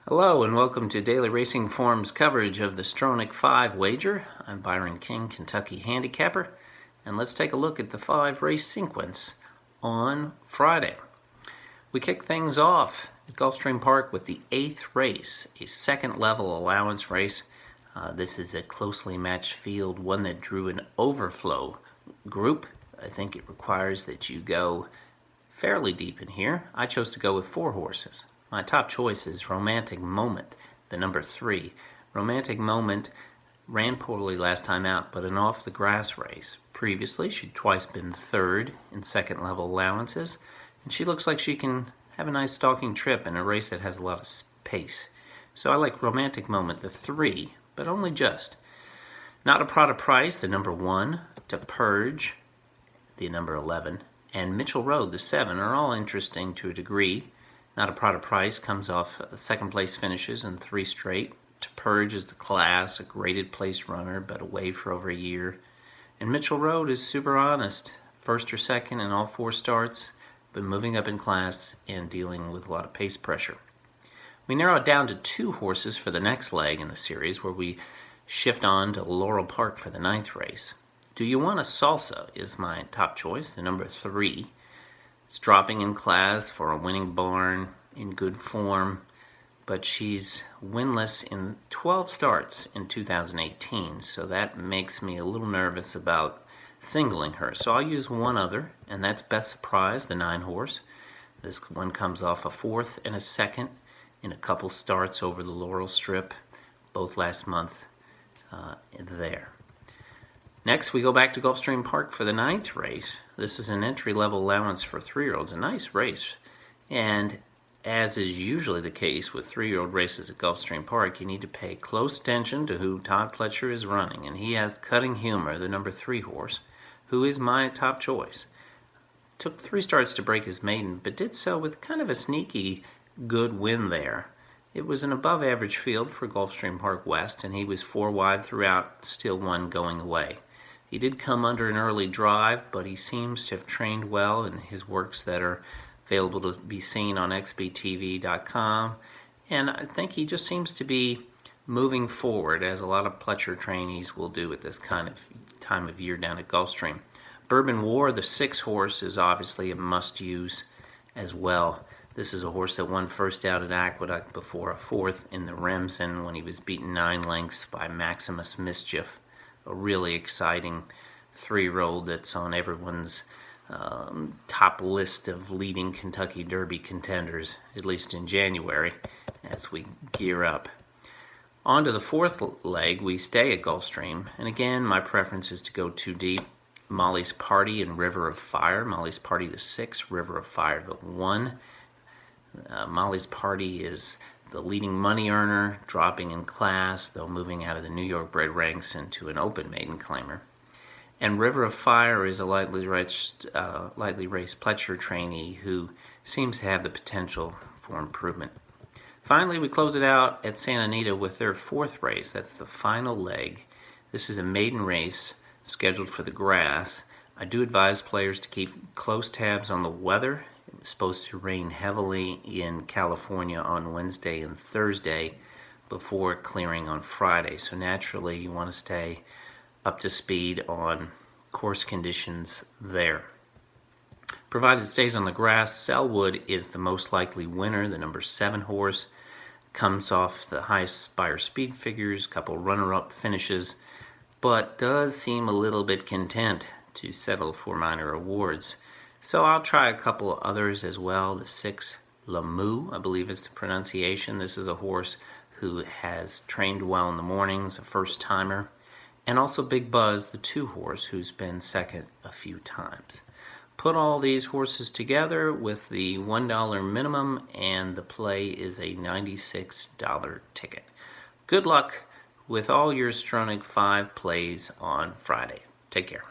Hello and welcome to Daily Racing Forum's coverage of the Stronach 5 wager. I'm Byron King, Kentucky handicapper, and let's take a look at the 5-race sequence on Friday. We kick things off at Gulfstream Park with the 8th race, a second level allowance race. This is a closely matched field, one that drew an overflow group. I think it requires that you go fairly deep in here. I chose to go with 4 horses. My top choice is Romantic Moment, the number 3. Romantic Moment ran poorly last time out, but an off-the-grass race. Previously, she'd twice been third in second-level allowances, and she looks like she can have a nice stalking trip in a race that has a lot of pace. So I like Romantic Moment, the 3, but only just. Not a Prada Price, the number 1, To Purge, the number 11, and Mitchell Road, the 7, are all interesting to a degree. Not a Prada Price comes off second place finishes in 3 straight. To Purge is the class, a graded place runner, but away for over a year. And Mitchell Road is super honest, first or second in all 4 starts, but moving up in class and dealing with a lot of pace pressure. We narrow it down to 2 horses for the next leg in the series, where we shift on to Laurel Park for the 9th race. Do You Want a Salsa is my top choice, the number 3. It's dropping in class for a winning barn, in good form, but she's winless in 12 starts in 2018, so that makes me a little nervous about singling her. So I'll use one other, and that's Best Surprise, the 9 horse. This one comes off a 4th and a 2nd in a couple starts over the Laurel Strip, both last month there. Next, we go back to Gulfstream Park for the 9th race. This is an entry-level allowance for 3-year-olds, a nice race. And as is usually the case with 3-year-old races at Gulfstream Park, you need to pay close attention to who Todd Pletcher is running. And he has Cutting Humor, the number 3 horse, who is my top choice. Took 3 starts to break his maiden, but did so with kind of a sneaky good win there. It was an above-average field for Gulfstream Park West, and he was 4 wide throughout, still 1 going away. He did come under an early drive, but he seems to have trained well in his works that are available to be seen on xbtv.com. And I think he just seems to be moving forward, as a lot of Pletcher trainees will do at this kind of time of year down at Gulfstream. Bourbon War, the 6 horse, is obviously a must-use as well. This is a horse that won first out at Aqueduct before a 4th in the Remsen when he was beaten 9 lengths by Maximus Mischief. A really exciting 3-year-old that's on everyone's top list of leading Kentucky Derby contenders, at least in January, as we gear up. On to the 4th leg, we stay at Gulfstream, and again, my preference is to go 2 deep. Molly's Party and River of Fire. Molly's Party the 6, River of Fire the 1. Molly's Party is the leading money earner, dropping in class, though moving out of the New York bred ranks into an open maiden claimer. And River of Fire is a lightly raced Pletcher trainee who seems to have the potential for improvement. Finally, we close it out at Santa Anita with their 4th race. That's the final leg. This is a maiden race scheduled for the grass. I do advise players to keep close tabs on the weather. It was supposed to rain heavily in California on Wednesday and Thursday before clearing on Friday. So naturally, you want to stay up to speed on course conditions there. Provided it stays on the grass, Selwood is the most likely winner. The number 7 horse comes off the highest Spire speed figures, couple runner-up finishes, but does seem a little bit content to settle for minor awards. So I'll try a couple others as well. The 6, Lamu, I believe is the pronunciation. This is a horse who has trained well in the mornings, a first-timer. And also Big Buzz, the 2 horse, who's been second a few times. Put all these horses together with the $1 minimum, and the play is a $96 ticket. Good luck with all your Stronach 5 plays on Friday. Take care.